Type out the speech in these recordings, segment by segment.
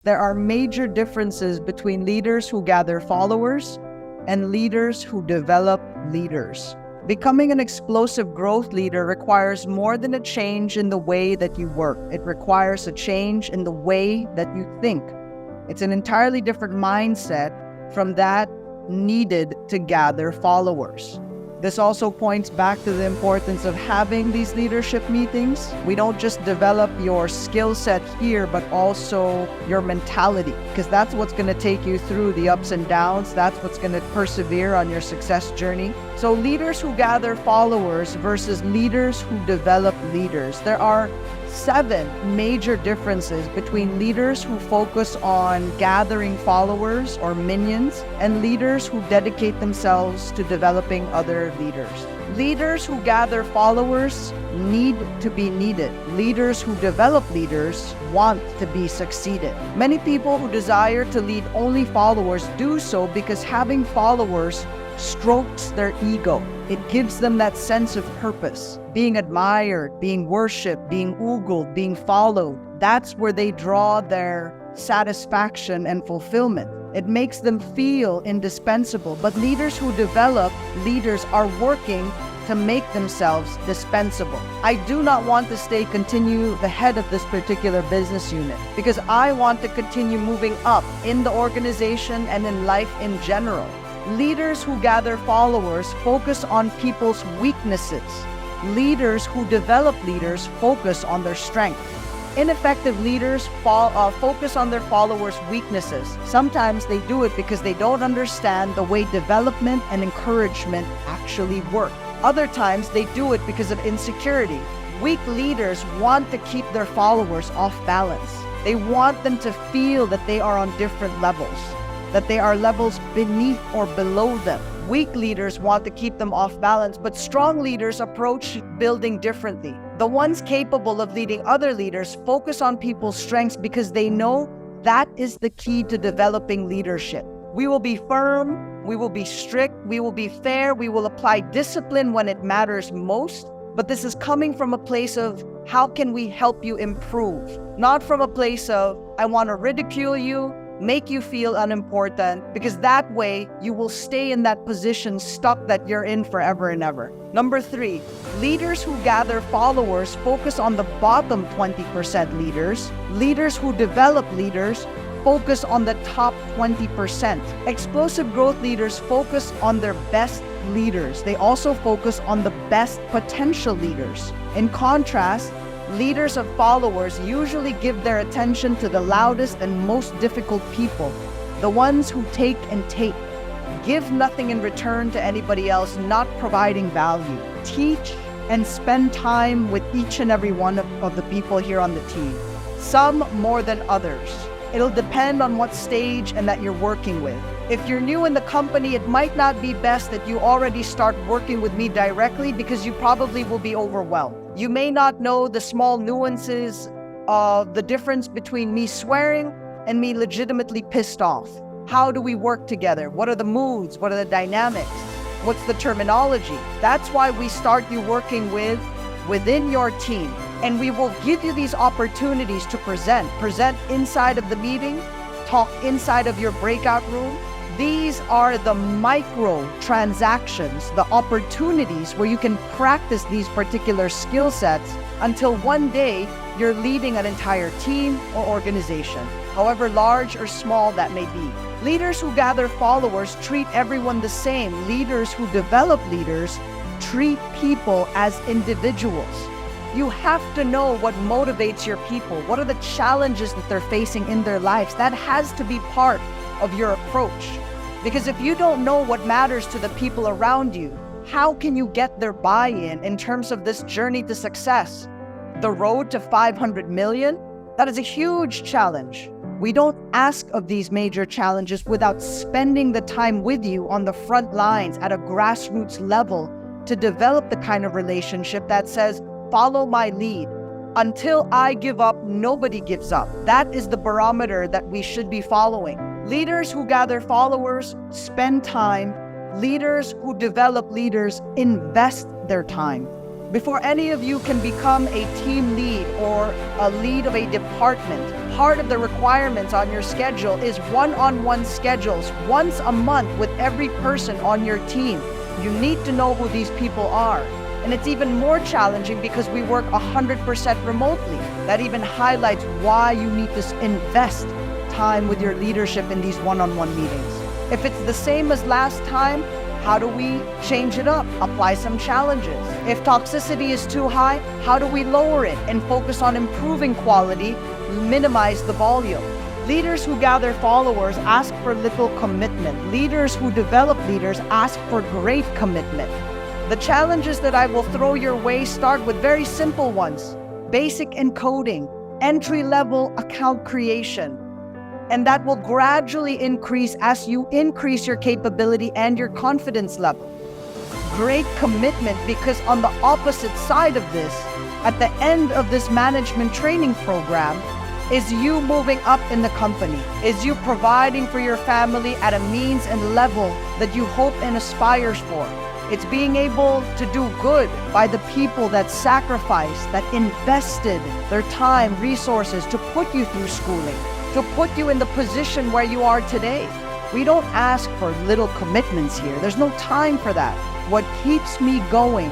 There are major differences between leaders who gather followers and leaders who develop leaders. Becoming an explosive growth leader requires more than a change in the way that you work. It requires a change in the way that you think. It's an entirely different mindset from that needed to gather followers. This also points back to the importance of having these leadership meetings. We don't just develop your skill set here, but also your mentality, because that's what's going to take you through the ups and downs. That's what's going to persevere on your success journey. So leaders who gather followers versus leaders who develop leaders. There are 7 major differences between leaders who focus on gathering followers or minions and leaders who dedicate themselves to developing other leaders. Leaders who gather followers need to be needed. Leaders who develop leaders want to be succeeded. Many people who desire to lead only followers do so because having followers strokes their ego. It gives them that sense of purpose, being admired, being worshipped, being ogled, being followed. That's where they draw their satisfaction and fulfillment. It makes them feel indispensable. But leaders who develop leaders are working to make themselves dispensable. I do not want to continue the head of this particular business unit because I want to continue moving up in the organization and in life in general. Leaders who gather followers focus on people's weaknesses. Leaders who develop leaders focus on their strengths. Ineffective leaders focus on their followers' weaknesses. Sometimes they do it because they don't understand the way development and encouragement actually work. Other times they do it because of insecurity. Weak leaders want to keep their followers off balance. They want them to feel that they are on different levels, that they are levels beneath or below them. Weak leaders want to keep them off balance, but strong leaders approach building differently. The ones capable of leading other leaders focus on people's strengths because they know that is the key to developing leadership. We will be firm, we will be strict, we will be fair, we will apply discipline when it matters most, but this is coming from a place of how can we help you improve? Not from a place of I want to ridicule you, make you feel unimportant, because that way you will stay in that position stuck that you're in forever and ever. Number 3, leaders who gather followers focus on the bottom 20% leaders. Leaders who develop leaders focus on the top 20%. Explosive growth leaders focus on their best leaders. They also focus on the best potential leaders. In contrast, leaders of followers usually give their attention to the loudest and most difficult people, the ones who take and take, give nothing in return to anybody else, not providing value. Teach and spend time with each and every one of the people here on the team, some more than others. It'll depend on what stage and that you're working with. If you're new in the company, it might not be best that you already start working with me directly because you probably will be overwhelmed. You may not know the small nuances of the difference between me swearing and me legitimately pissed off. How do we work together? What are the moods? What are the dynamics? What's the terminology? That's why we start you working within your team. And we will give you these opportunities to present inside of the meeting, talk inside of your breakout room. These are the micro transactions, the opportunities where you can practice these particular skill sets until one day you're leading an entire team or organization, however large or small that may be. Leaders who gather followers treat everyone the same. Leaders who develop leaders treat people as individuals. You have to know what motivates your people. What are the challenges that they're facing in their lives? That has to be part of your approach. Because if you don't know what matters to the people around you, how can you get their buy-in in terms of this journey to success? The road to 500 million? That is a huge challenge. We don't ask of these major challenges without spending the time with you on the front lines at a grassroots level to develop the kind of relationship that says, follow my lead. Until I give up, nobody gives up. That is the barometer that we should be following. Leaders who gather followers spend time. Leaders who develop leaders invest their time. Before any of you can become a team lead or a lead of a department, part of the requirements on your schedule is one-on-one schedules once a month with every person on your team. You need to know who these people are. And it's even more challenging because we work 100% remotely. That even highlights why you need to invest time with your leadership in these one-on-one meetings. If it's the same as last time, how do we change it up? Apply some challenges. If toxicity is too high, how do we lower it and focus on improving quality, minimize the volume? Leaders who gather followers ask for little commitment. Leaders who develop leaders ask for great commitment. The challenges that I will throw your way start with very simple ones: basic encoding, entry-level account creation. And that will gradually increase as you increase your capability and your confidence level. Great commitment, because on the opposite side of this, at the end of this management training program, is you moving up in the company, is you providing for your family at a means and level that you hope and aspires for. It's being able to do good by the people that sacrificed, that invested their time, resources to put you through schooling, to put you in the position where you are today. We don't ask for little commitments here. There's no time for that. What keeps me going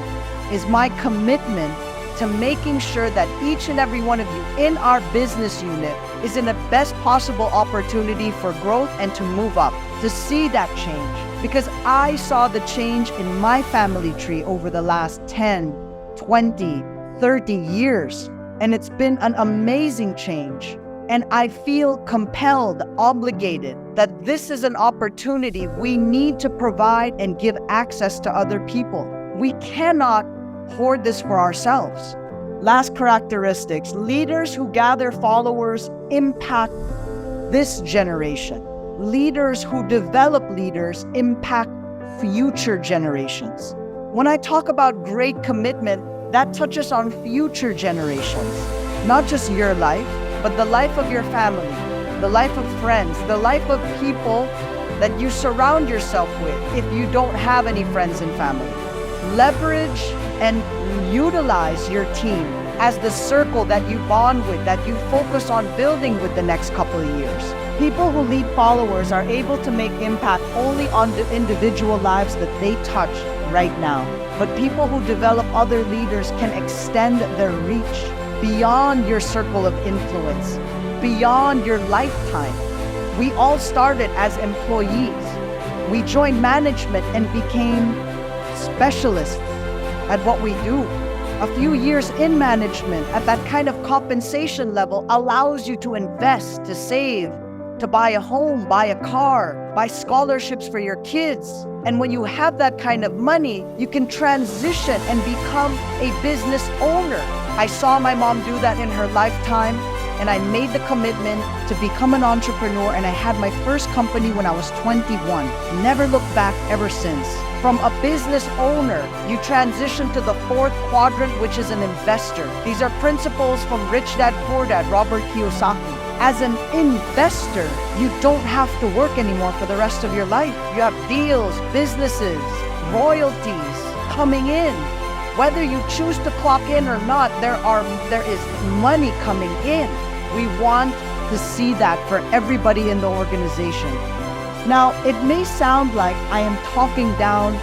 is my commitment to making sure that each and every one of you in our business unit is in the best possible opportunity for growth and to move up, to see that change. Because I saw the change in my family tree over the last 10, 20, 30 years, and it's been an amazing change. And I feel compelled, obligated, that this is an opportunity we need to provide and give access to other people. We cannot hoard this for ourselves. Last characteristics: leaders who gather followers impact this generation. Leaders who develop leaders impact future generations. When I talk about great commitment, that touches on future generations, not just your life, but the life of your family, the life of friends, the life of people that you surround yourself with if you don't have any friends and family. Leverage and utilize your team as the circle that you bond with, that you focus on building with the next couple of years. People who lead followers are able to make impact only on the individual lives that they touch right now. But people who develop other leaders can extend their reach beyond your circle of influence, beyond your lifetime. We all started as employees. We joined management and became specialists at what we do. A few years in management at that kind of compensation level allows you to invest, to save, to buy a home, buy a car, buy scholarships for your kids. And when you have that kind of money, you can transition and become a business owner. I saw my mom do that in her lifetime, and I made the commitment to become an entrepreneur, and I had my first company when I was 21. Never looked back ever since. From a business owner, you transition to the fourth quadrant, which is an investor. These are principles from Rich Dad Poor Dad, Robert Kiyosaki. As an investor, you don't have to work anymore for the rest of your life. You have deals, businesses, royalties coming in. Whether you choose to clock in or not, there is money coming in. We want to see that for everybody in the organization. Now, it may sound like I am talking down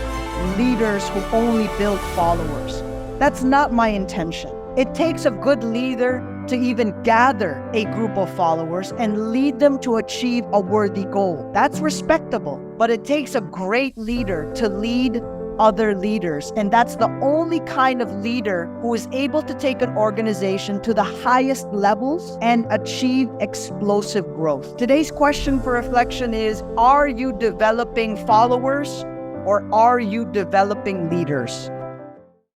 leaders who only build followers. That's not my intention. It takes a good leader to even gather a group of followers and lead them to achieve a worthy goal. That's respectable, but it takes a great leader to lead other leaders. And that's the only kind of leader who is able to take an organization to the highest levels and achieve explosive growth. Today's question for reflection is, are you developing followers or are you developing leaders?